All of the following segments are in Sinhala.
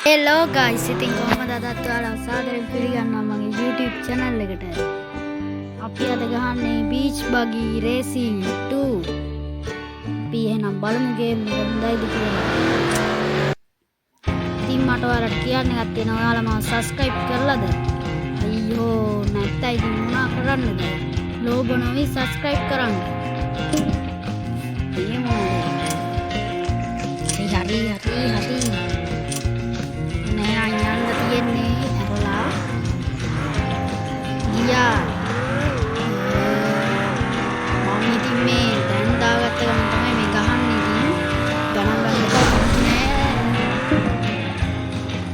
Hello guys, ඉතින් කොහමද අදත් ඔයාලා සාදරයෙන් පිළිගන්නවා මගේ YouTube channel එකට. අපි අද ගහන්නේ Beach Buggy Racing 2. අපි එහෙනම් බලමු ගේම් එක හොඳයිද කියලා. ඉතින් මට ඔයාලට කියන්න එකක් තියෙනවා. ඔයාලා මාව subscribe කරලාද? අයියෝ නැත්තම් ඉතින් මොනා කරන්නද? ලෝභ නොවි subscribe කරන්න. හරි Ya, mami timé dan dagat teman-teman megahan ini, jangan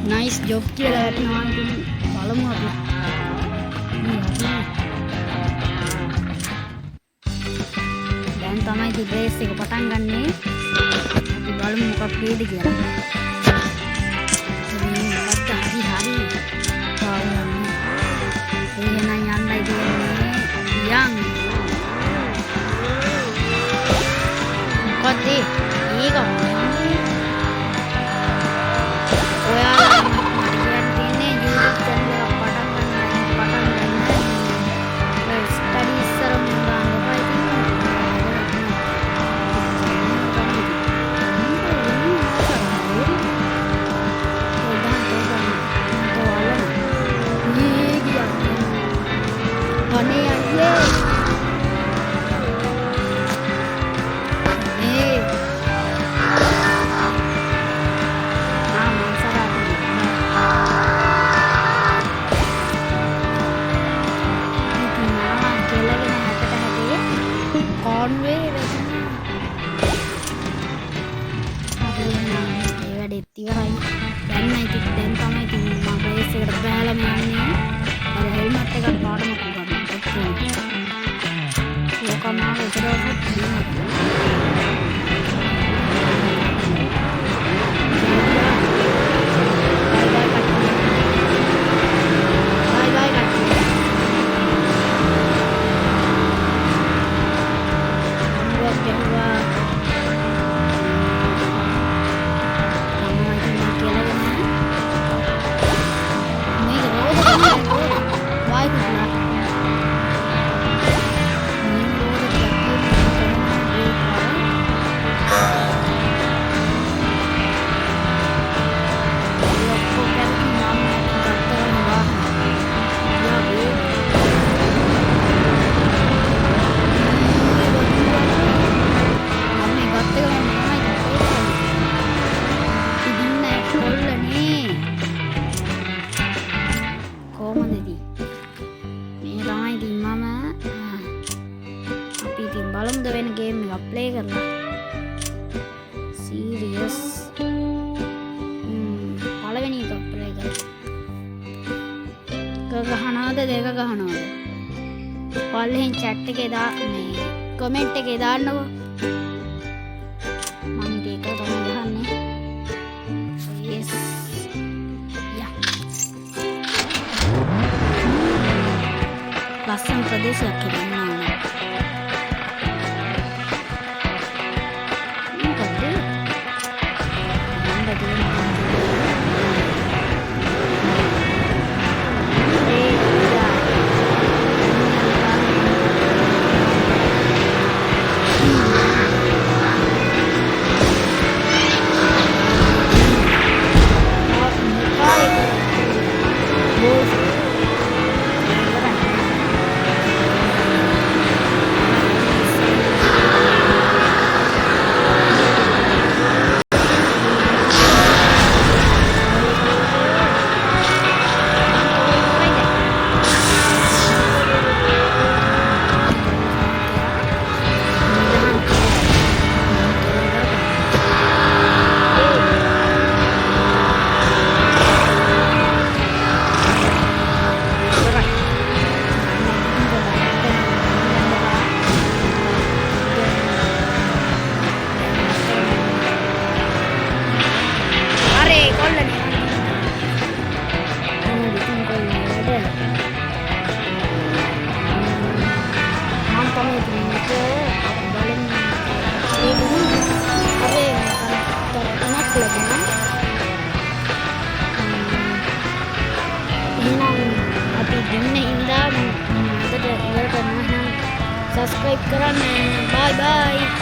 nice job kira nanti malam apa? Dan tamai di race ke patangan nih, di malam muka pilih kira. Hari-hari. yang මොකද ඒක මොනවද ඔයාලා මට කියන්නේ YouTube channel එක පටන් ගන්න ස්ටඩි ඉස්සර මුදාන්න එපා දෙක ගහනවා. පල්ලෙන් chat එකේ මේ comment එකේ දාන්නකෝ. මම ඒක තමයි ගහන්නේ. yes. යා. ලස්සන ප්‍රදේශයක් කියනවා. සබස්ක්‍රයිබ් කරන්න. බයි බයි.